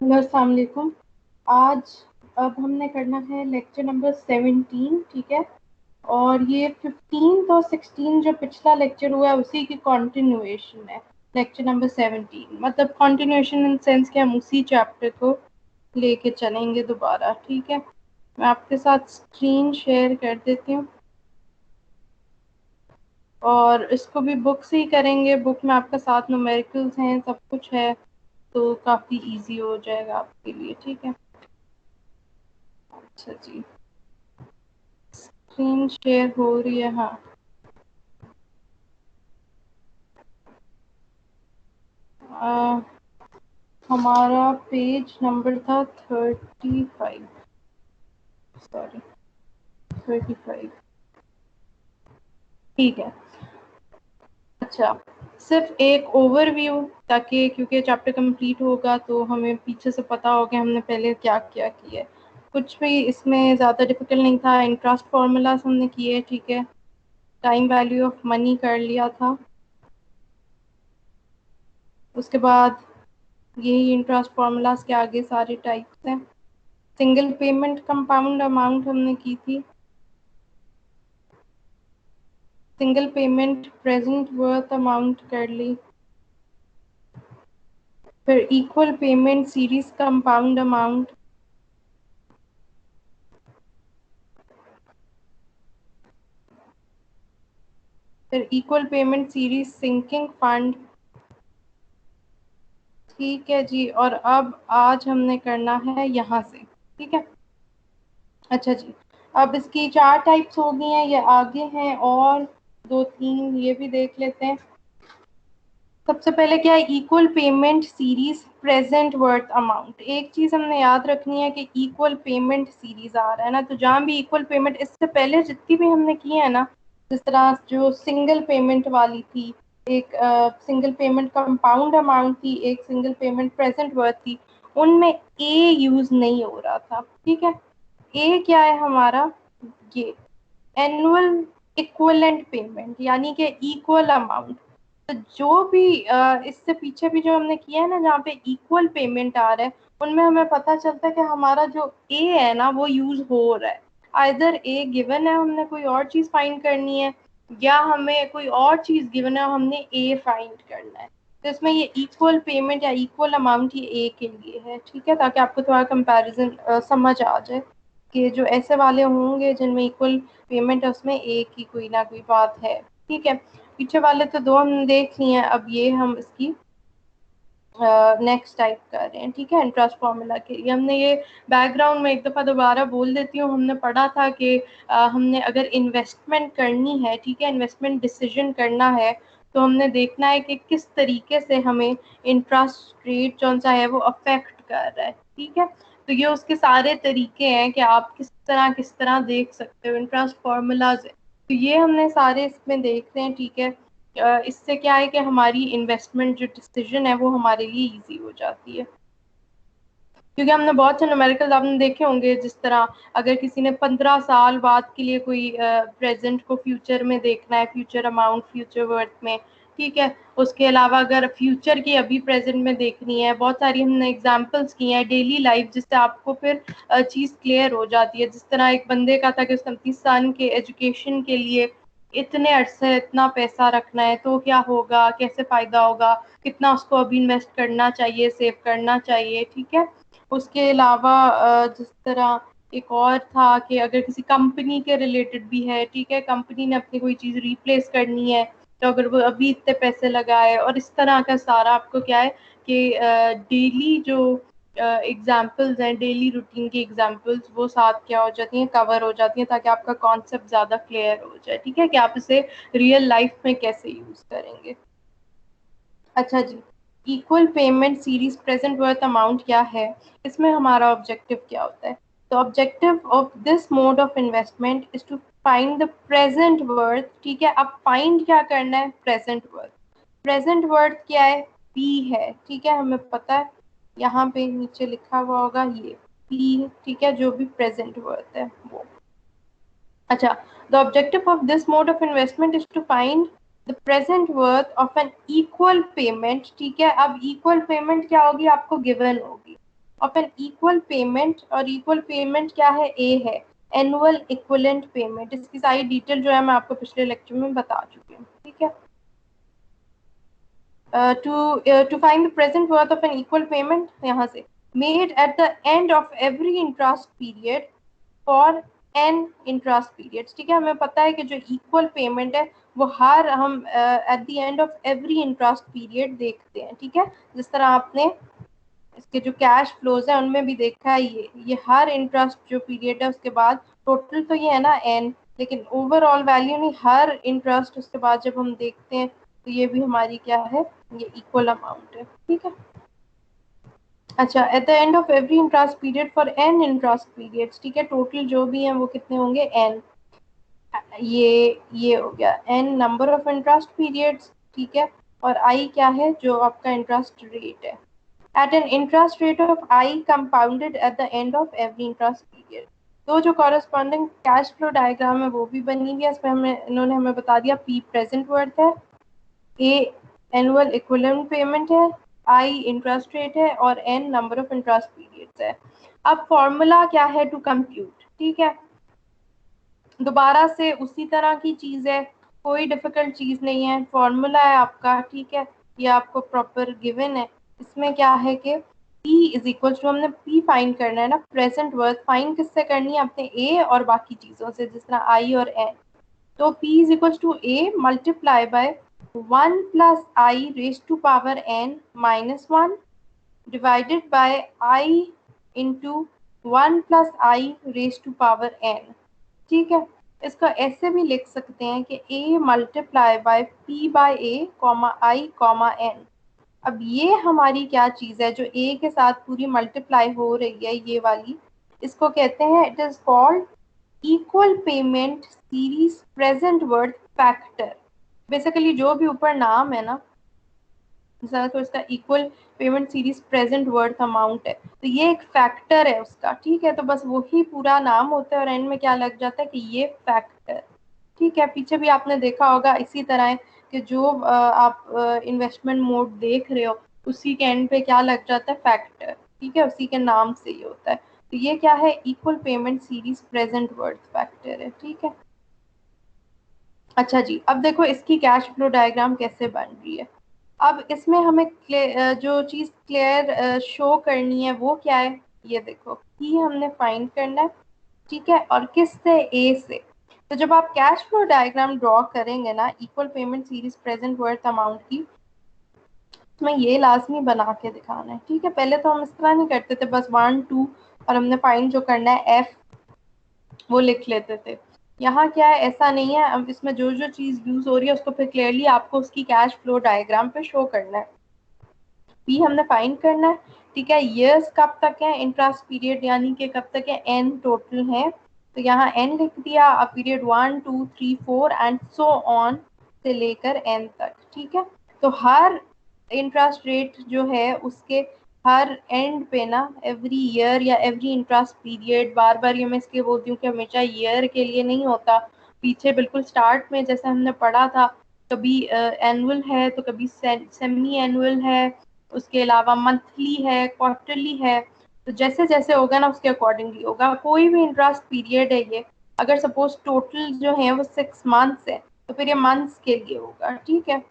Hello अस्सलाम वालेकुम। आज अब हमने करना है लेक्चर नंबर 17, ठीक है। और ये 15 और 16 जो पिछला लेक्चर हुआ है उसी की कंटिन्यूएशन है। लेक्चर नंबर 17 मतलब कंटिन्यूएशन इन सेंस कि हम उसी चैप्टर को लेके चलेंगे दोबारा, ठीक है। मैं आपके साथ स्क्रीन शेयर कर देती हूँ और इसको भी बुक से ही करेंगे। बुक में आपका साथ न्यूमेरिकल्स हैं, सब कुछ है, तो काफ़ी इजी हो जाएगा आपके लिए, ठीक है। अच्छा जी, स्क्रीन शेयर हो रही है, हाँ। आ, हमारा पेज नंबर था 35, सॉरी 35, ठीक है। अच्छा, सिर्फ एक ओवरव्यू, ताकि क्योंकि चैप्टर कंप्लीट होगा तो हमें पीछे से पता हो कि हमने पहले क्या क्या किया है। कुछ भी इसमें ज़्यादा डिफिकल्ट नहीं था। इंटरेस्ट फार्मूलाज हमने किए, ठीक है। टाइम वैल्यू ऑफ मनी कर लिया था। उसके बाद यही इंटरेस्ट फार्मूलाज के आगे सारे टाइप्स हैं। सिंगल पेमेंट कंपाउंड अमाउंट हमने की थी। Single payment present worth amount कर ली। फिर equal payment series compound amount. फिर equal payment series sinking fund. ठीक है जी, और अब आज हमने करना है यहाँ से, ठीक है। अच्छा जी, अब इसकी 4 टाइप्स हो गई हैं, ये आगे हैं और 2-3 ये भी देख लेते हैं। सबसे पहले क्या है, equal payment series present worth amount. एक चीज हमने याद रखनी है कि इक्वल पेमेंट सीरीज आ रहा है ना, तो जहां भी इक्वल पेमेंट, इससे पहले जितनी भी हमने की है ना, जिस तरह जो सिंगल पेमेंट वाली थी, एक सिंगल पेमेंट कंपाउंड अमाउंट थी, एक सिंगल पेमेंट प्रेजेंट वर्थ थी, उनमें ए यूज नहीं हो रहा था, ठीक है। ए क्या है हमारा, ये एनुअल इक्वलेंट पेमेंट, यानी कि इक्वल अमाउंट। तो जो भी इससे पीछे भी जो हमने किया है ना, जहाँ पे इक्वल पेमेंट आ रहा है, उनमें हमें पता चलता है कि हमारा जो ए है ना वो यूज हो रहा है। आइदर ए गिवन है, हमने कोई और चीज फाइंड करनी है, या हमें कोई और चीज गिवन है, हमने ए फाइंड करना है। तो इसमें ये इक्वल पेमेंट या इक्वल अमाउंट ये ए के लिए है, ठीक है, ताकि आपको थोड़ा कंपैरिजन समझ आ जाए कि जो ऐसे वाले होंगे जिनमें इक्वल पेमेंट है उसमें एक ही कोई ना कोई बात है, ठीक है। पीछे वाले तो दो हम देख लिए हैं, अब ये हम इसकी नेक्स्ट टाइप कर रहे हैं, ठीक है। इंटरेस्ट फॉर्मूला के लिए हमने ये बैकग्राउंड में एक दफ़ा दोबारा बोल देती हूँ। हमने पढ़ा था कि हमने अगर इन्वेस्टमेंट करनी है, ठीक है, इन्वेस्टमेंट डिसीजन करना है, तो हमने देखना है कि किस तरीके से हमें इंटरेस्ट रेट जो सा है वो अफेक्ट कर रहा है, ठीक है। तो ये उसके सारे तरीके हैं कि आप किस तरह देख सकते हो, इंटरेस्ट फार्मूलाज है। तो ये हमने सारे इसमें देख रहे हैं, ठीक है। इससे क्या है कि हमारी इन्वेस्टमेंट जो डिसीजन है वो हमारे लिए इजी हो जाती है, क्योंकि हमने बहुत से न्यूमेरिकल्स आपने देखे होंगे, जिस तरह अगर किसी ने 15 साल बाद के लिए कोई प्रेजेंट को फ्यूचर में देखना है, फ्यूचर अमाउंट फ्यूचर वर्थ में, ठीक है। उसके अलावा अगर फ्यूचर की अभी प्रेजेंट में देखनी है, बहुत सारी हमने एग्जांपल्स की हैं डेली लाइफ, जिससे आपको फिर चीज़ क्लियर हो जाती है। जिस तरह एक बंदे का था कि उसने अपनी सन के एजुकेशन के लिए इतने अरसे इतना पैसा रखना है, तो क्या होगा, कैसे फ़ायदा होगा, कितना उसको अभी इन्वेस्ट करना चाहिए, सेव करना चाहिए, ठीक है। उसके अलावा जिस तरह एक और था कि अगर किसी कंपनी के रिलेटेड भी है, ठीक है, कंपनी ने अपनी कोई चीज़ रिप्लेस करनी है, तो अगर वो अभी इतने पैसे लगाए, और इस तरह का सारा आपको क्या है कि डेली जो एग्जाम्पल्स हैं, डेली रूटीन की एग्जाम्पल्स, वो साथ क्या हो जाती हैं, कवर हो जाती हैं, ताकि आपका कॉन्सेप्ट ज़्यादा क्लियर हो जाए, ठीक है, कि आप इसे रियल लाइफ में कैसे यूज़ करेंगे। अच्छा जी, equal payment series present worth amount क्या है, इसमें हमारा ऑब्जेक्टिव क्या होता है। तो objective of this mode of investment is to find the present worth, ठीक है। अब फाइंड क्या करना है, प्रेजेंट वर्थ। प्रेजेंट वर्थ क्या है, पी है, ठीक है, हमें पता है, यहाँ पे नीचे लिखा हुआ होगा ये पी, ठीक है, जो भी प्रेजेंट वर्थ है वो। अच्छा, the objective of this mode of investment is to find the present worth of an equal payment, ठीक है। अब इक्वल पेमेंट क्या होगी, आपको गिवन होगी, ऑफ एन इक्वल पेमेंट, और इक्वल पेमेंट क्या है, ए है, एनुअल इक्विवेलेंट पेमेंट। इसकी सारी डिटेल जो है मैं आपको पिछले लेक्चर में बता चुकी हूँ, ठीक है। To find the present worth of an equal payment, यहाँ से made at the end of every interest period for n interest periods, ठीक है। हमें पता है कि जो इक्वल पेमेंट है वो हर हम at the end of every interest period देखते हैं, ठीक है। जिस तरह आपने इसके जो कैश फ्लोज है उनमें भी देखा है, ये हर इंटरेस्ट जो पीरियड है उसके बाद टोटल तो ये है ना एन, लेकिन ओवरऑल वैल्यू नहीं, हर इंटरेस्ट उसके बाद जब हम देखते हैं तो ये भी हमारी क्या है, ये इक्वल अमाउंट है, ठीक है। अच्छा, at the end of every interest period for an interest periods, ठीक है, टोटल जो भी है वो कितने होंगे, एन, ये हो गया N number of interest periods, ठीक है। और आई क्या है, जो आपका इंटरेस्ट रेट है, at an interest rate of I compounded at the end of every interest period। तो जो corresponding cash flow diagram है वो भी बनी हुई है, इसमें हमें इन्होंने हमें बता दिया P present worth है, A annual equivalent payment है, I interest rate है और N number of interest periods है। अब फॉर्मूला क्या है टू कंप्यूट, ठीक है, दोबारा से उसी तरह की चीज है, कोई डिफिकल्ट चीज नहीं है, फॉर्मूला है आपका, ठीक है, ये आपको प्रॉपर गिवन है। इसमें क्या है कि P इज इक्वल टू, हमने P फाइंड करना है ना, प्रेजेंट वर्थ फाइंड किससे करनी है, अपने A और बाकी चीजों से, जिस तरह I और N। तो P is equal to A multiply by 1 plus I raise to power n minus 1 divided by I into 1 plus I raise to power n, ठीक है। इसको ऐसे भी लिख सकते हैं कि a multiply by p by A comma I comma N. अब ये हमारी क्या चीज है जो a के साथ पूरी मल्टीप्लाई हो रही है, ये वाली, इसको कहते हैं, it is called equal payment series present worth factor. Basically जो भी ऊपर नाम है ना, तो इसका equal payment series present worth amount है, तो ये एक फैक्टर है उसका, ठीक है। तो बस वही पूरा नाम होता है और एंड में क्या लग जाता है कि ये फैक्टर, ठीक है। पीछे भी आपने देखा होगा इसी तरह है कि जो आप इन्वेस्टमेंट मोड देख रहे हो उसी के एंड पे क्या लग जाता है, फैक्टर, ठीक है, उसी के नाम से ही होता है। तो ये क्या है, equal payment series present worth factor है, ठीक है। अच्छा जी, अब देखो इसकी कैश फ्लो डायग्राम कैसे बन रही है। अब इसमें हमें जो चीज क्लियर शो करनी है वो क्या है, ये देखो, कि हमने फाइंड करना है, ठीक है, और किस से, ए से। तो जब आप कैश फ्लो डायग्राम ड्रॉ करेंगे ना equal payment series present worth amount की, इसमें ये लाजमी बना के दिखाना है, ठीक है। पहले तो हम इस तरह नहीं करते थे, बस 1 2 और हमने फाइंड जो करना है एफ वो लिख लेते थे। यहाँ क्या है, ऐसा नहीं है, अब इसमें जो जो चीज यूज हो रही है उसको फिर क्लियरली आपको उसकी कैश फ्लो डायग्राम पे शो करना है। पी हमने फाइंड करना है, ठीक है। ईयर्स कब तक है, इंटरेस्ट पीरियड यानी कि कब तक है, एन टोटल है, तो यहाँ एन लिख दिया, अब पीरियड 1 2 3 4 एंड सो ऑन से लेकर एन तक, ठीक है। तो हर इंटरेस्ट रेट जो है उसके हर एंड पे ना, एवरी ईयर या एवरी इंटरेस्ट पीरियड, बार बार ये मैं इसलिए बोलती हूँ कि हमेशा ईयर के लिए नहीं होता, पीछे बिल्कुल स्टार्ट में जैसे हमने पढ़ा था, कभी एनुअल है तो कभी सेमी एनुअल है, उसके अलावा मंथली है, क्वार्टरली है, तो जैसे जैसे होगा ना उसके अकॉर्डिंगली होगा। कोई भी इंटरेस्ट पीरियड है ये, अगर सपोज टोटल जो है वो 6 मंथ्स है तो फिर ये मंथ्स के लिए होगा, ठीक है।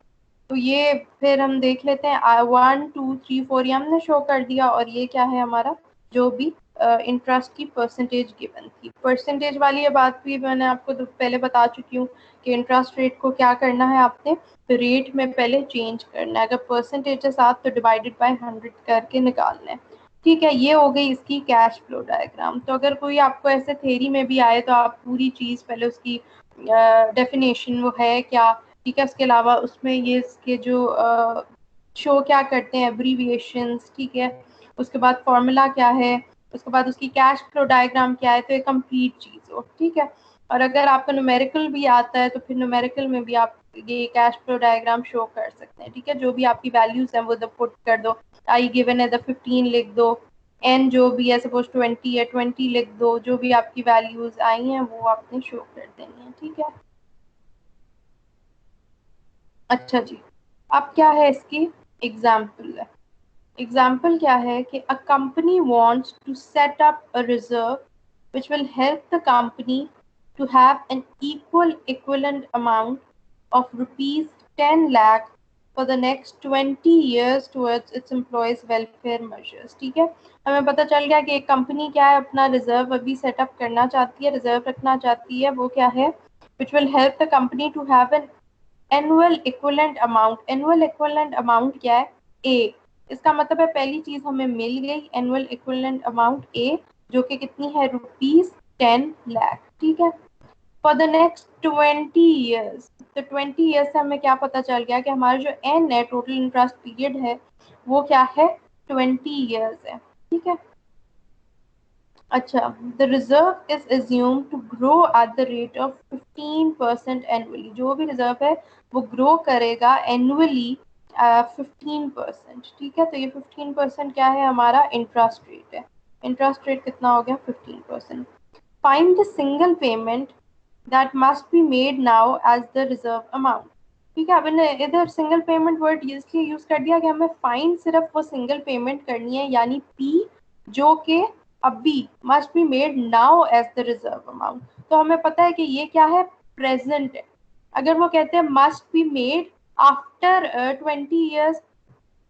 तो ये फिर हम देख लेते हैं, 1 2 3 4 ये हमने शो कर दिया, और ये क्या है हमारा, जो भी इंटरेस्ट की परसेंटेज गिवन थी, परसेंटेज वाली ये बात भी मैंने आपको तो पहले बता चुकी हूँ कि इंटरेस्ट रेट को क्या करना है आपने, रेट में पहले चेंज करना है, अगर परसेंटेज है साथ तो डिवाइडेड बाय 100 करके निकालना है, ठीक है। ये हो गई इसकी कैश फ्लो डायग्राम। तो अगर कोई आपको ऐसे थ्योरी में भी आए तो आप पूरी चीज पहले उसकी डेफिनेशन वो है क्या, ठीक है, उसके अलावा उसमें ये इसके जो शो क्या करते हैं एब्रीविएशंस, ठीक है, उसके बाद फॉर्मूला क्या है, उसके बाद उसकी कैश फ्लो डायग्राम क्या है, तो ये कंप्लीट चीज हो, ठीक है। और अगर आपको न्यूमेरिकल भी आता है तो फिर न्यूमेरिकल में भी आप ये कैश फ्लो डायग्राम शो कर सकते हैं, ठीक है। जो भी आपकी वैल्यूज हैं वो पुट कर दो, आई गिवन है 15 लिख दो, एन जो भी है सपोज 20 है 20 लिख दो, जो भी आपकी वैल्यूज आई हैं वो आपने शो कर देनी है, ठीक है। अच्छा जी, अब क्या है, इसकी एग्जाम्पल है, एग्जाम्पल क्या है कि a company wants to set up a reserve which will help the company to have an equivalent amount of rupees 10 lakh for the next 20 years towards its employees welfare measures। ठीक है, हमें पता चल गया कि एक कंपनी क्या है, अपना रिजर्व अभी सेटअप करना चाहती है, रिजर्व रखना चाहती है, वो क्या है, which will help the company to have an annual equivalent amount। annual equivalent amount क्या है, A। इसका मतलब है पहली चीज हमें मिल गई annual equivalent amount A, जो कि कितनी है, ₹10 लाख। ठीक है, फॉर द नेक्स्ट 20 years। तो 20 years से हमें क्या पता चल गया कि हमारा जो एन है, टोटल इंटरेस्ट पीरियड है, वो क्या है, 20 years है। ठीक है, अच्छा, the reserve is assume to grow at the rate of 15% annually. जो भी रिजर्व है वो ग्रो करेगा एनुअली 15%। ठीक है, तो ये 15% क्या है, हमारा इंटरेस्ट रेट है। इंटरेस्ट रेट कितना हो गया, 15%। Find the single payment that must be made now as the reserve amount. ठीक है, अब इधर सिंगल पेमेंट वर्ड इसलिए यूज कर दिया कि हमें फाइंड सिर्फ वो सिंगल पेमेंट करनी है, यानी पी, जो कि अभी must be made now as the reserve amount. तो हमें पता है कि ये क्या है, प्रेजेंट है। अगर वो कहते हैं must be made after 20 years,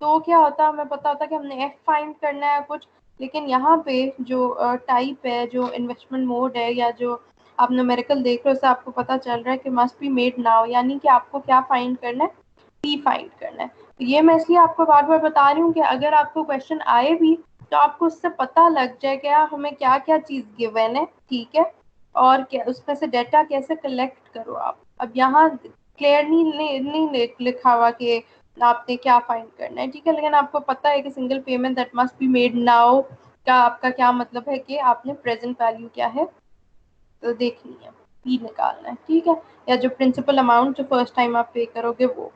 तो क्या होता, हमें पता होता कि हमने एफ फाइंड करना है कुछ, लेकिन यहाँ पे जो टाइप है, जो इन्वेस्टमेंट मोड है, या जो आप न्यूमेरिकल देख रहे हो, उससे आपको पता चल रहा है कि मस्ट बी मेड नाउ, यानी कि आपको क्या फाइंड करना है, पी फाइंड करना है। तो ये मैं इसलिए आपको बार बार बता रही हूँ कि अगर आपको क्वेश्चन आए भी तो आपको उससे पता लग जाए कि हमें क्या क्या चीज गिवन है। ठीक है, और क्या उसमें से डेटा कैसे कलेक्ट करो आप। अब यहाँ क्लियर नहीं लिखा हुआ कि आपने क्या फाइंड करना है। ठीक है, लेकिन आपको पता है कि single payment that must be made now का आपका क्या मतलब है कि आपने प्रेजेंट वैल्यू क्या है तो देखनी है, पी निकालना है। ठीक है, या जो प्रिंसिपल अमाउंट जो फर्स्ट टाइम आप पे करोगे वो।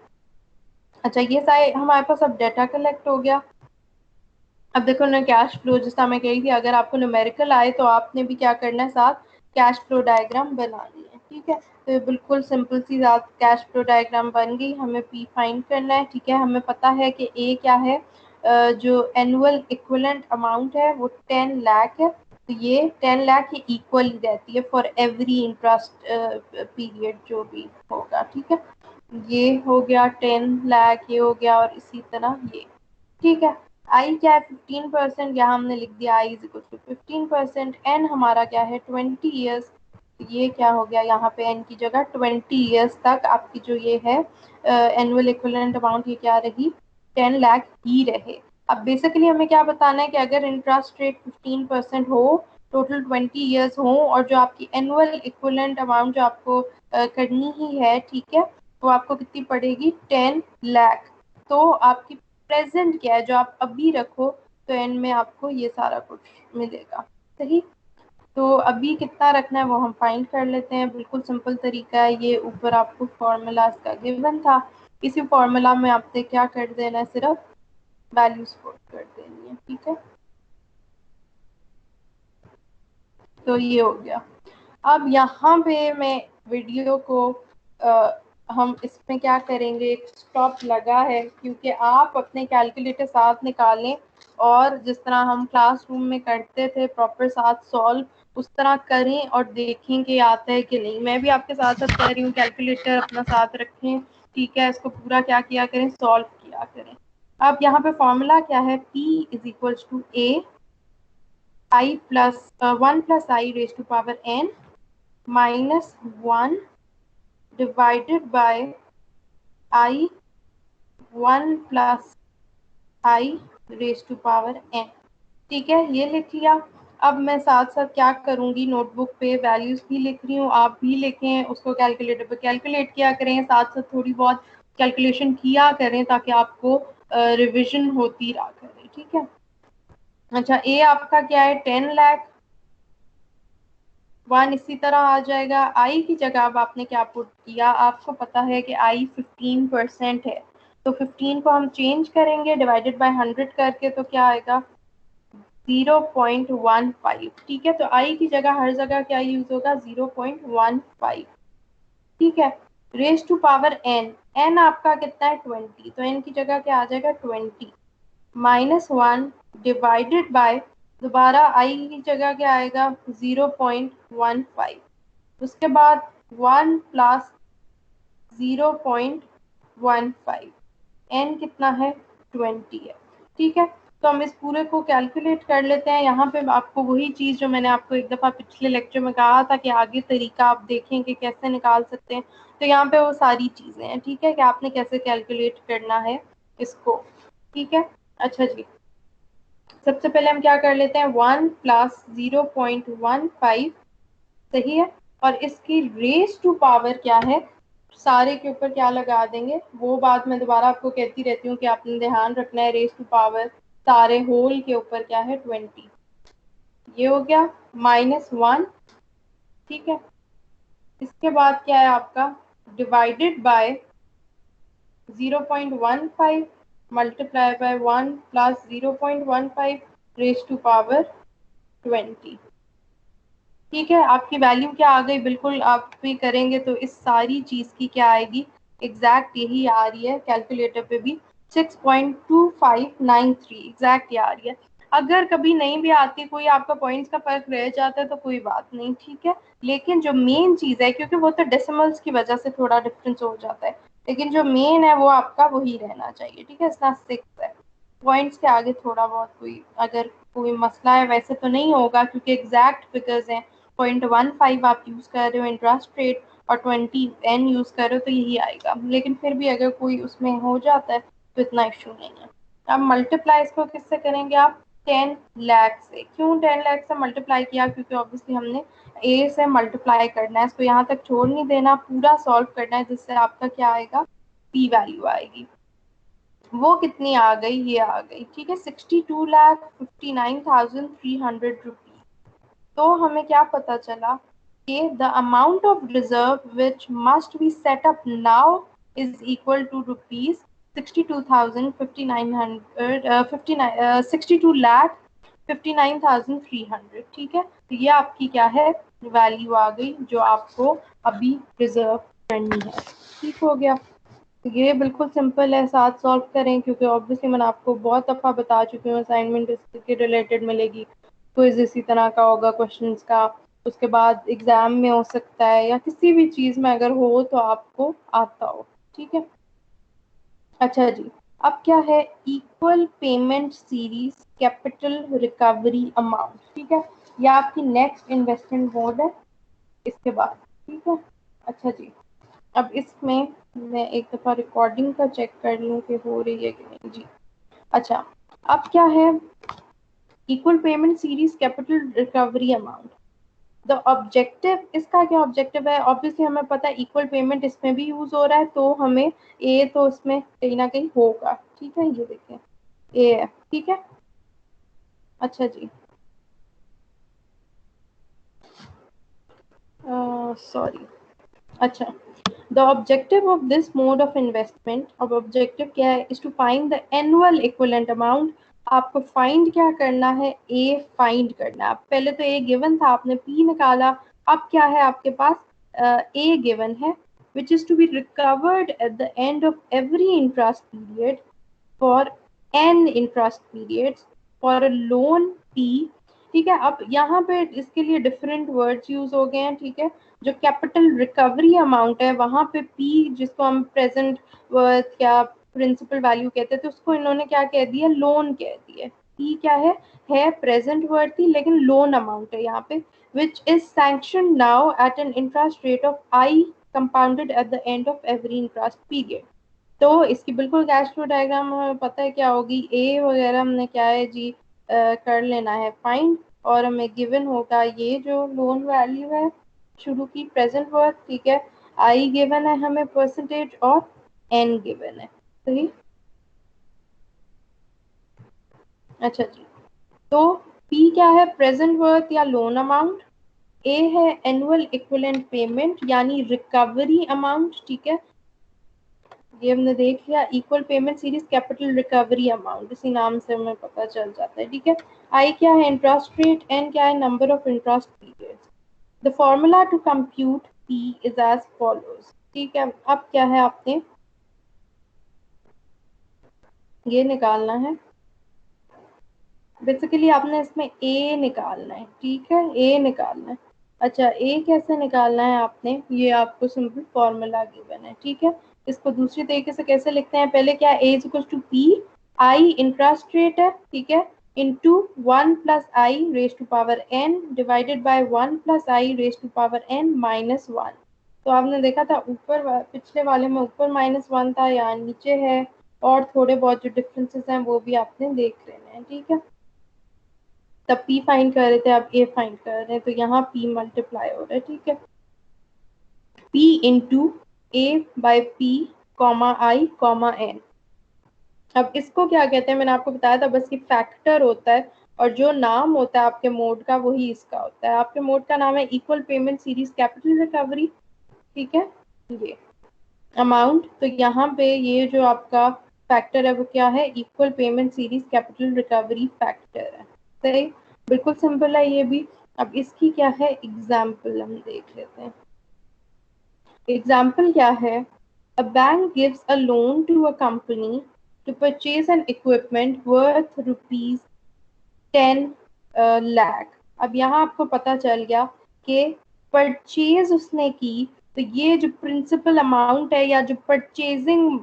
अच्छा, ये सारे हमारे पास अब डाटा कलेक्ट हो गया। अब देखो ना, कैश फ्लो, जैसा मैं कह रही थी, अगर आपको न्यूमेरिकल आए तो आपने भी क्या करना है, साथ कैश फ्लो डायग्राम बनानी है। ठीक है, तो ये बिल्कुल सिंपल सी बात, कैश फ्लो डायग्राम बन गई, हमें पी फाइंड करना है। ठीक है, हमें पता है कि ए क्या है, जो एनुअल इक्विवेलेंट अमाउंट है वो 10 लाख है। तो ये 10 लाख ये इक्वल ही रहती है फॉर एवरी इंटरेस्ट पीरियड जो भी होगा। ठीक है, ये हो गया 10 लाख, ये हो गया, और इसी तरह ये। ठीक है, आई क्या है, 15%, यहाँ हमने लिख दिया I is equal to 15%। N हमारा क्या है, 20 years। ये क्या हो गया, यहाँ पे एन की जगह 20 years तक आपकी जो ये है एनुअल इक्विवेलेंट अमाउंट, ये क्या रही, 10 लाख ही रहे। अब बेसिकली हमें क्या बताना है कि अगर इंटरेस्ट रेट 15% हो, टोटल 20 years हो, और जो आपकी एनुअल इक्विवेलेंट अमाउंट जो आपको करनी ही है, ठीक है, वो आपको कितनी पड़ेगी, 10 लाख। तो आपकी प्रेजेंट क्या है, जो आप अभी रखो, तो एंड में आपको ये सारा कुछ मिलेगा। सही, तो अभी कितना रखना है वो हम फाइंड कर लेते हैं। बिल्कुल सिंपल तरीका है ये, ऊपर आपको फॉर्मूला इसका गिवन था, इसी फॉर्मूला में आपने क्या कर देना है, सिर्फ वैल्यूज पुट कर देनी है। ठीक है, तो ये हो गया। अब यहाँ पे मैं वीडियो को हम इसमें क्या करेंगे, एक स्टॉप लगा है, क्योंकि आप अपने कैलकुलेटर साथ निकालें, और जिस तरह हम क्लासरूम में करते थे प्रॉपर साथ सॉल्व, उस तरह करें और देखें कि आता है कि नहीं। मैं भी आपके साथ साथ कर रही हूँ, कैलकुलेटर अपना साथ रखें। ठीक है, इसको पूरा क्या किया करें, सॉल्व किया करें। अब यहाँ पे फॉर्मूला क्या है, P is equal to A I plus 1 + I raise to power n -1 divided by I 1 + I raise to power n। ठीक है, ये लिख लिया। अब मैं साथ साथ क्या करूंगी, नोटबुक पे वैल्यूज भी लिख रही हूँ, आप भी लिखें, उसको कैलकुलेटर पे कैलकुलेट किया करें, साथ साथ थोड़ी बहुत कैलकुलेशन किया करें, ताकि आपको रिविजन होती रहा करे। ठीक है, अच्छा, ए आपका क्या है, 10 लाख, 1 इसी तरह आ जाएगा। आई की जगह अब आपने क्या पुट किया, आपको पता है कि आई 15% है, तो 15 को हम चेंज करेंगे डिवाइडेड बाय 100 करके, तो क्या आएगा, 0.15। ठीक है, तो आई की जगह हर जगह क्या यूज होगा, 0.15। ठीक है, raise to power N, N आपका कितना है, 20, तो एन की जगह क्या आ जाएगा, 20। -1 डिवाइडेड बाय, दोबारा आई की जगह क्या आएगा 0.15, उसके बाद 1 प्लस 0.15, एन कितना है 20 है। ठीक है, तो हम इस पूरे को कैलकुलेट कर लेते हैं। यहाँ पे आपको वही चीज़ जो मैंने आपको एक दफ़ा पिछले लेक्चर में कहा था कि आगे तरीका आप देखें कि कैसे निकाल सकते हैं, तो यहाँ पे वो सारी चीज़ें हैं। ठीक है, कि आपने कैसे कैलकुलेट करना है इसको। ठीक है, अच्छा जी, सबसे पहले हम क्या कर लेते हैं 1 प्लस 0.15, सही है, और इसकी रेज टू पावर क्या है, सारे के ऊपर क्या लगा देंगे, वो बात मैं दोबारा आपको कहती रहती हूँ कि आपने ध्यान रखना है। रेज टू पावर सारे होल के ऊपर क्या है 20, ये हो गया -1। ठीक है, इसके बाद क्या है आपका divided by 0.15 multiply by 1 plus 0.15 raise to power 20। ठीक है, आपकी वैल्यू क्या आ गई, बिल्कुल आप भी करेंगे तो इस सारी चीज़ की क्या आएगी, एग्जैक्ट यही आ रही है कैलकुलेटर पे भी, 6.2593 एग्जैक्ट ये आ रही है। अगर कभी नहीं भी आती, कोई आपका पॉइंट्स का फर्क रह जाता है तो कोई बात नहीं, ठीक है, लेकिन जो मेन चीज़ है, क्योंकि वो तो डेसिमल्स की वजह से थोड़ा डिफरेंस हो जाता है, लेकिन जो मेन है वो आपका वही रहना चाहिए। ठीक है, इसका 6 है, पॉइंट्स के आगे थोड़ा बहुत कोई अगर कोई मसला है, वैसे तो नहीं होगा क्योंकि एग्जैक्ट फिगर्स हैं। 0.15 आप यूज़ कर रहे हो इंटरेस्ट रेट और 20 एन यूज़ कर रहे हो तो यही आएगा, लेकिन फिर भी अगर कोई उसमें हो जाता है तो इतना इशू नहीं है। अब मल्टीप्लाई इसको किससे करेंगे आप, 10 लाख से। क्यों 10 लाख से मल्टीप्लाई किया, क्योंकि ऑब्वियसली हमने ए से मल्टीप्लाई करना है, इसको यहाँ तक छोड़ नहीं देना, पूरा सॉल्व करना है, जिससे आपका क्या आएगा पी वैल्यू आएगी। वो कितनी आ गई, ये आ गई, ठीक है, 62,59,300 रुपीज। तो हमें क्या पता चला कि the amount of reserve which must be set up now is equal to rupees 62,59,300। ठीक है, तो ये आपकी क्या है वैल्यू आ गई जो आपको अभी रिजर्व करनी है। ठीक हो गया, ये बिल्कुल सिंपल है, साथ सॉल्व करें, क्योंकि ऑब्वियसली मैंने आपको बहुत दफ़ा बता चुकी हूँ असाइनमेंट इसके रिलेटेड मिलेगी, क्विज इसी तरह का होगा क्वेश्चंस का, उसके बाद एग्जाम में हो सकता है या किसी भी चीज़ में अगर हो तो आपको आता हो। ठीक है, अच्छा जी, अब क्या है equal payment series capital recovery amount. ठीक है, यह आपकी नेक्स्ट इन्वेस्टमेंट मोड है इसके बाद। ठीक है, अच्छा जी, अब इसमें मैं एक दफ़ा रिकॉर्डिंग का चेक कर लूँ कि हो रही है कि नहीं जी। अच्छा, अब क्या है equal payment series capital recovery amount. The objective, इसका क्या ऑब्जेक्टिव है, ऑब्वियसली हमें पता है इक्वल पेमेंट इसमें भी यूज हो रहा है, तो हमें ए तो इसमें कहीं ना कहीं होगा। ठीक है, ये देखें ए है। ठीक है, अच्छा जी, सॉरी, अच्छा, the objective of this mode of investment, अब ऑब्जेक्टिव क्या है, is to find the annual equivalent amount. आपको फाइंड क्या करना है, ए फाइंड करना है। पहले तो ए गिवन था, आपने पी निकाला, अब क्या है आपके पास ए गिवन है, which is to be recovered at the end of every interest period for n interest periods for a loan P। ठीक है, अब यहाँ पे इसके लिए डिफरेंट वर्ड्स यूज हो गए हैं। ठीक है, जो कैपिटल रिकवरी अमाउंट है वहां पे पी, जिसको हम प्रेजेंट वर्थ या प्रिंसिपल वैल्यू कहते थे, तो उसको इन्होंने क्या कह दिया, लोन कह दिया। पी क्या है प्रेजेंट वर्थ ही, लेकिन लोन अमाउंट है यहाँ पे, which is sanction now at an interest rate of I compounded at the end of every interest period. तो इसकी बिल्कुल कैश फ्लो डायग्राम हमें पता है क्या होगी, ए वगैरह हमने क्या है जी कर लेना है फाइंड, और हमें गिवन होगा ये जो लोन वैल्यू है शुरू की प्रेजेंट वर्थ। ठीक है, आई गिवन है हमें परसेंटेज और एन गिवन है, सही। अच्छा जी, तो पी क्या है प्रेजेंट वर्थ या लोन अमाउंट, ए है एनुअल इक्विवेलेंट पेमेंट यानी रिकवरी अमाउंट। ठीक है, ये हमने देख लिया, equal payment series capital recovery amount, इसी नाम से हमें पता चल जाता है। ठीक है, आई क्या है इंटरेस्ट रेट, एन क्या है number of interest periods. The formula to compute P is as follows. ठीक है, अब क्या है आपने ये निकालना है बेसिकली आपने इसमें ए निकालना है, ठीक है, ए निकालना है। अच्छा, ए कैसे निकालना है आपने, ये आपको सिंपल फॉर्मूला गिवन है, ठीक है। इसको दूसरी तरीके से कैसे लिखते हैं, पहले क्या, A is equal to P, I interest rate है, ठीक है, into 1 plus I raise to power N divided by 1 plus I raise to power N minus 1। तो आपने देखा था ऊपर पिछले वाले में ऊपर -1 था, यहाँ नीचे है, और थोड़े बहुत जो डिफरेंसेस हैं वो भी आपने देख लेने हैं, ठीक है। तब P फाइंड कर रहे थे, अब A फाइंड कर रहे हैं, तो यहाँ P मल्टीप्लाई हो रहा है, ठीक है। P into A by P comma I comma N। अब इसको क्या कहते हैं, मैंने आपको बताया था, बस ये फैक्टर होता है, और जो नाम होता है आपके मोड का वही इसका होता है। आपके मोड का नाम है equal payment series capital recovery, ठीक है। ये अमाउंट, तो यहाँ पे ये जो आपका फैक्टर है वो क्या है, equal payment series capital recovery factor है, सही, बिल्कुल सिंपल है ये भी। अब इसकी क्या है एग्जाम्पल, हम देख लेते हैं। एग्जाम्पल क्या है, a bank gives a loan to a company to purchase an equipment worth rupees 10 lakh. अब यहाँ आपको पता चल गया कि परचेज उसने की, तो ये जो प्रिंसिपल अमाउंट है या जो परचेजिंग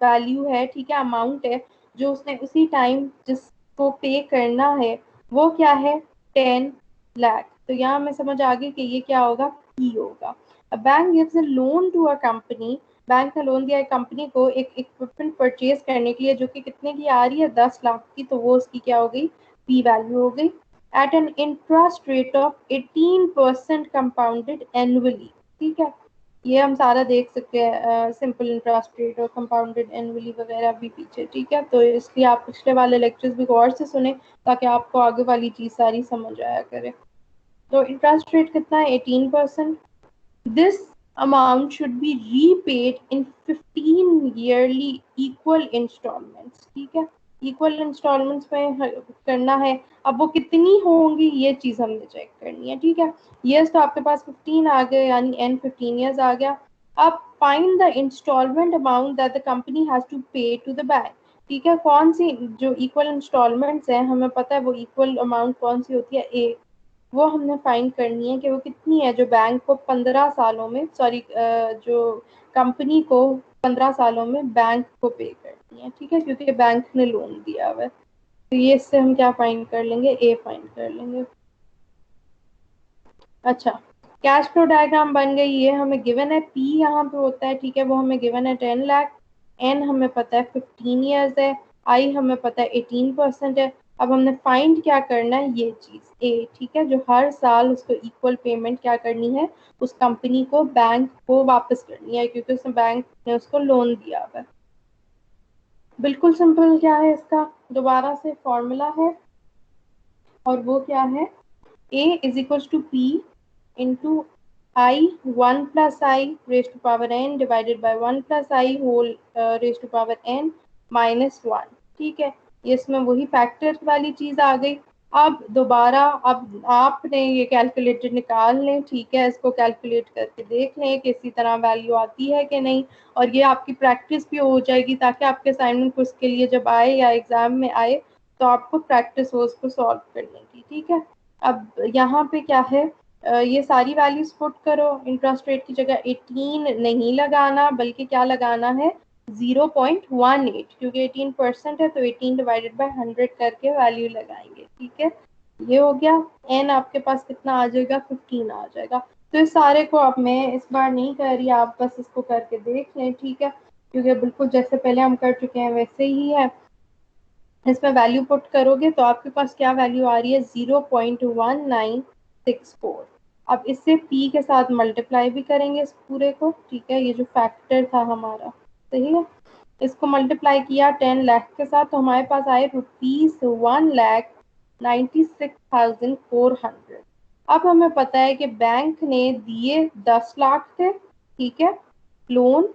वैल्यू है, ठीक है, अमाउंट है जो उसने उसी टाइम जिसको पे करना है, वो क्या है 10 लाख। तो यहाँ हमें समझ आ गई कि ये क्या होगा, पी होगा। A bank gives a loan to a company, bank ने लोन दिया है कंपनी को एक इक्विपमेंट परचेज करने के लिए, जो कि कितने की आ रही है 10 लाख की, तो वो उसकी क्या हो गई, पी वैल्यू हो गई। At an interest rate of 18% compounded annually, ठीक है। ये हम सारा देख सकते हैं, सिंपल इंटरेस्ट रेट और कंपाउंडेड एनुअली वगैरह भी पीछे, ठीक है। तो इसलिए आप पिछले वाले लेक्चर्स भी गौर से सुने, ताकि आपको आगे वाली चीज सारी समझ आया करे। तो इंटरेस्ट रेट कितना है 18%। This amount should be repaid in 15 yearly equal installments, ठीक है, इक्वल इंस्टॉलमेंट्स में करना है। अब वो कितनी होंगी ये चीज हमने चेक करनी है, ठीक है। ईयर्स तो आपके पास 15 आ गए, यानी एन 15 ईयर्स आ गया। अब find the instalment amount that the company has to pay to the bank, ठीक है। कौन सी जो इक्वल इंस्टॉलमेंट्स हैं, हमें पता है वो इक्वल अमाउंट कौन सी होती है, ए, वो हमने फाइंड करनी है कि वो कितनी है जो बैंक को 15 सालों में, सॉरी जो कंपनी को 15 सालों में बैंक को पे करनी है, ठीक है, क्योंकि बैंक ने लोन दिया हुआ है। तो ये इससे हम क्या फाइंड कर लेंगे, ए फाइंड कर लेंगे। अच्छा, कैश फ्लो डायग्राम बन गई, ये हमें गिवन है, पी यहाँ पे होता है, ठीक है, वो हमें गिवन है 10 लाख, एन हमें पता है 15 ईयर्स है, आई हमें पता है 18% है। अब हमने फाइंड क्या करना है, ये चीज ए, ठीक है, जो हर साल उसको इक्वल पेमेंट क्या करनी है, उस कंपनी को बैंक को वापस करनी है, क्योंकि उसने बैंक ने उसको लोन दिया हुआ है। बिल्कुल सिंपल क्या है इसका, दोबारा से फॉर्मूला है, और वो क्या है, A is equals to P into I 1 plus I raised to power n divided by 1 plus I whole raised to power n minus 1, ठीक है। ये इसमें वही फैक्टर वाली चीज आ गई। अब दोबारा अब आपने ये कैलकुलेटर निकाल लें, ठीक है, इसको कैलकुलेट करके देख लें कि इसी तरह वैल्यू आती है कि नहीं, और ये आपकी प्रैक्टिस भी हो जाएगी, ताकि आपके असाइनमेंट को उसके लिए जब आए या एग्जाम में आए तो आपको प्रैक्टिस हो उसको सॉल्व करने की, ठीक है। अब यहाँ पे क्या है, ये सारी वैल्यूज पुट करो, इंटरेस्ट रेट की जगह 18 नहीं लगाना, बल्कि क्या लगाना है 0.18, क्योंकि 18% है, तो 18 डिवाइडेड बाय 100 करके वैल्यू लगाएंगे, ठीक है। ये हो गया, एन आपके पास कितना आ जाएगा, 15 आ जाएगा। तो इस सारे को अब मैं इस बार नहीं कर रही, आप बस इसको करके देख लें, ठीक है, क्योंकि बिल्कुल जैसे पहले हम कर चुके हैं वैसे ही है। इसमें वैल्यू पुट करोगे तो आपके पास क्या वैल्यू आ रही है, 0.1964। अब इससे p के साथ मल्टीप्लाई भी करेंगे इस पूरे को, ठीक है, ये जो फैक्टर था हमारा, सही है। इसको मल्टीप्लाई किया 10 लाख के साथ, तो हमारे पास आए ₹1,96,400। अब हमें पता है कि बैंक ने दिए 10 लाख थे, ठीक है, लोन,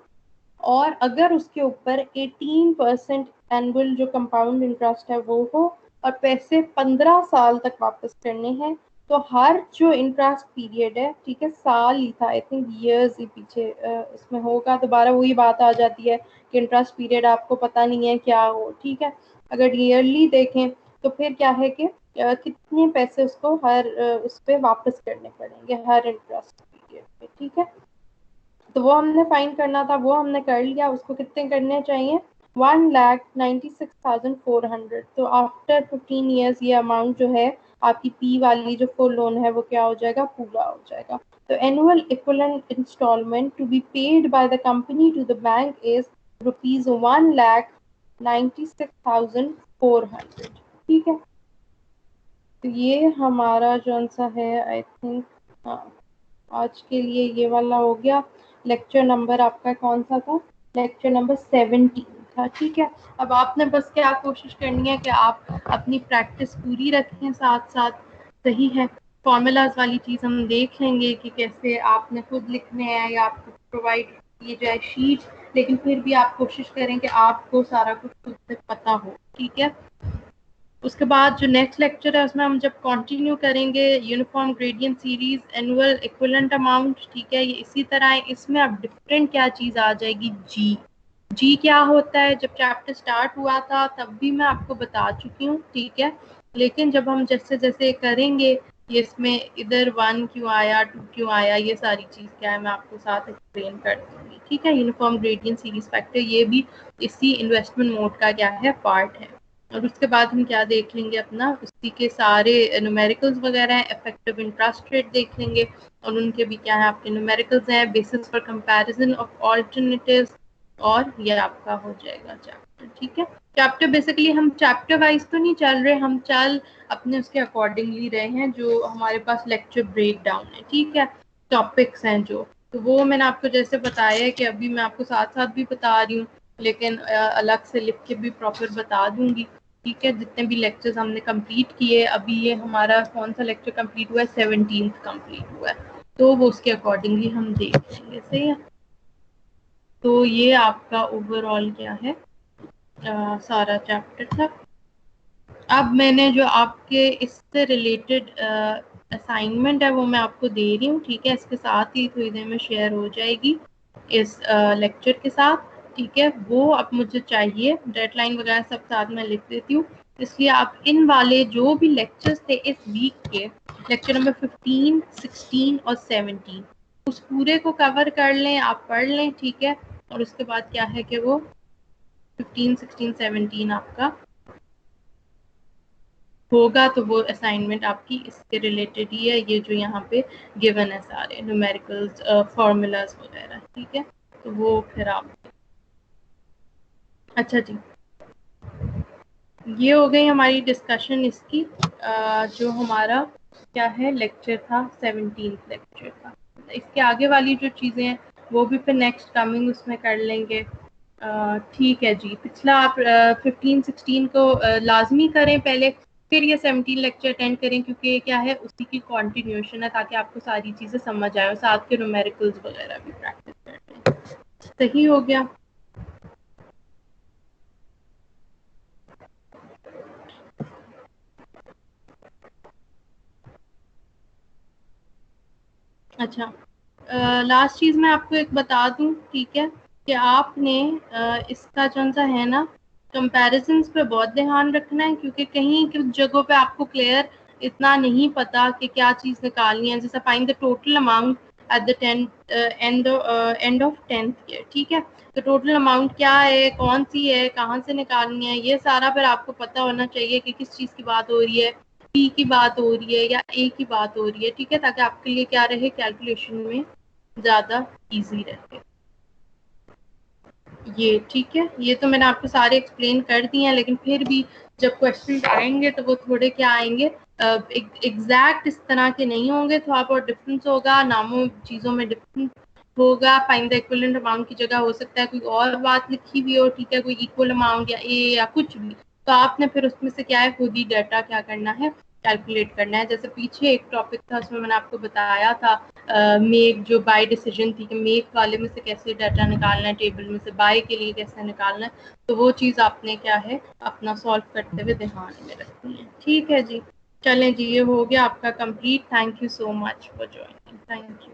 और अगर उसके ऊपर 18% एनुअल जो कंपाउंड इंटरेस्ट है वो हो, और पैसे 15 साल तक वापस करने हैं, तो हर जो इंटरेस्ट पीरियड है, ठीक है, साल ही था, आई थिंक ईयर्स ही पीछे इसमें होगा, दोबारा वही बात आ जाती है कि इंटरेस्ट पीरियड आपको पता नहीं है क्या हो, ठीक है। अगर ईयरली देखें तो फिर क्या है कि कितने पैसे उसको हर उस पर वापस करने पड़ेंगे हर इंटरेस्ट पीरियड पे, ठीक है। तो वो हमने फाइंड करना था, वो हमने कर लिया। उसको कितने करने चाहिए? 1,96,400। तो आफ्टर 15 ईयर्स ये अमाउंट जो है आपकी पी वाली जो फुल लोन है वो क्या हो जाएगा? पूरा हो जाएगा। तो annual equivalent instalment to be paid by the company to the bank is ₹1,96,400, ठीक है। तो ये हमारा जो सा है, आई थिंक, हाँ, आज के लिए ये वाला हो गया। लेक्चर नंबर आपका कौन सा था? लेक्चर नंबर 17 था, ठीक है। अब आपने बस क्या कोशिश करनी है कि आप अपनी प्रैक्टिस पूरी रखें साथ साथ, सही है। फॉर्मूलाज वाली चीज़ हम देख लेंगे कि कैसे आपने खुद लिखने हैं या आपको प्रोवाइड की जाए शीट, लेकिन फिर भी आप कोशिश करें कि आपको सारा कुछ खुद से पता हो, ठीक है। उसके बाद जो नेक्स्ट लेक्चर है उसमें हम जब कंटिन्यू करेंगे uniform gradient series annual equivalent amount, ठीक है। ये इसी तरह है, इसमें अब डिफरेंट क्या चीज़ आ जाएगी? जी क्या होता है? जब चैप्टर स्टार्ट हुआ था तब भी मैं आपको बता चुकी हूँ, ठीक है। लेकिन जब हम जैसे जैसे करेंगे ये इसमें इधर 1 क्यों आया, 2 क्यों आया, ये सारी चीज़ क्या है मैं आपको साथ एक्सप्लेन कर दूंगी, ठीक है। यूनिफॉर्म ग्रेडियंट सीरीज फैक्टर ये भी इसी इन्वेस्टमेंट मोड का क्या है? पार्ट है। और उसके बाद हम क्या देख लेंगे? अपना उसी के सारे न्यूमेरिकल्स वगैरह हैं, इफेक्टिव इंटरेस्ट रेट देख लेंगे और उनके भी क्या है आपके न्यूमेरिकल्स हैं, basis for comparison of alternatives, और ये आपका हो जाएगा चैप्टर, ठीक है। चैप्टर बेसिकली हम चैप्टर वाइज तो नहीं चल रहे, हम चल अपने उसके अकॉर्डिंगली रहे हैं जो हमारे पास लेक्चर ब्रेक डाउन है, ठीक है। टॉपिक्स हैं जो, तो वो मैंने आपको जैसे बताया है कि अभी मैं आपको साथ साथ भी बता रही हूँ, लेकिन अलग से लिख के भी प्रॉपर बता दूंगी, ठीक है। जितने भी लेक्चर्स हमने कंप्लीट किए, अभी ये हमारा कौन सा लेक्चर कंप्लीट हुआ है? 17 कंप्लीट हुआ है, तो वो उसके अकॉर्डिंगली हम देख लेंगे, सही है। तो ये आपका ओवरऑल क्या है सारा चैप्टर था। अब मैंने जो आपके इससे रिलेटेड असाइनमेंट है वो मैं आपको दे रही हूँ, ठीक है। इसके साथ ही थोड़ी देर में शेयर हो जाएगी इस लेक्चर के साथ, ठीक है। वो अब मुझे चाहिए, डेडलाइन वगैरह सब साथ में लिख देती हूँ, इसलिए आप इन वाले जो भी लेक्चर्स थे इस वीक के, लेक्चर नंबर 15, 16 और 17, उस पूरे को कवर कर लें, आप पढ़ लें, ठीक है। और उसके बाद क्या है कि वो 15, 16, 17 आपका होगा, तो वो असाइनमेंट आपकी इसके रिलेटेड ही है, ये जो यहाँ पे गिवन है सारे न्यूमेरिकल्स, फॉर्मूलाज वगैरह, ठीक है। तो वो फिर आप, अच्छा जी, ये हो गई हमारी डिस्कशन इसकी, जो हमारा क्या है लेक्चर था, 17 लेक्चर था। इसके आगे वाली जो चीज़ें हैं वो भी फिर नेक्स्ट कमिंग उसमें कर लेंगे, ठीक है जी। पिछला आप 15, 16 को लाजमी करें पहले, फिर ये 17 लेक्चर अटेंड करें, क्योंकि ये क्या है उसी की कंटिन्यूएशन है, ताकि आपको सारी चीज़ें समझ आए और साथ के न्यूमेरिकल्स वगैरह भी प्रैक्टिस कर लें। सही हो गया। अच्छा, लास्ट चीज़ मैं आपको एक बता दूं, ठीक है, कि आपने इसका जो सा है ना, कंपैरिजंस पे बहुत ध्यान रखना है, क्योंकि कहीं कुछ जगहों पे आपको क्लियर इतना नहीं पता कि क्या चीज़ निकालनी है। जैसे find the total amount at the end of 10th year, ठीक है। तो टोटल अमाउंट क्या है, कौन सी है, कहाँ से निकालनी है, ये सारा फिर आपको पता होना चाहिए कि किस चीज़ की बात हो रही है, पी की बात हो रही है या ए की बात हो रही है, ठीक है, ताकि आपके लिए क्या रहे, कैलकुलेशन में ज़्यादा इजी रहे ये, ठीक है। ये तो मैंने आपको सारे एक्सप्लेन कर दिए हैं, लेकिन फिर भी जब क्वेश्चन आएंगे तो वो थोड़े क्या आएंगे, एग्जैक्ट इस तरह के नहीं होंगे, थोड़ा बहुत डिफरेंस होगा, नामों चीज़ों में डिफरेंस होगा। फाइंड द इक्विवेलेंट अमाउंट की जगह हो सकता है कोई और बात लिखी हुई हो, ठीक है, कोई इक्वल अमाउंट या ए या कुछ भी, तो आपने फिर उसमें से क्या है खुद ही डाटा क्या करना है, कैलकुलेट करना है। जैसे पीछे एक टॉपिक था उसमें मैंने आपको बताया था मेक, जो बाय डिसीजन थी कि मेक वाले में से कैसे डाटा निकालना है, टेबल में से बाय के लिए कैसे निकालना है, तो वो चीज़ आपने क्या है अपना सॉल्व करते हुए ध्यान में रखनी है, ठीक है जी। चलें जी, ये हो गया आपका complete. Thank you so much for joining, thank you.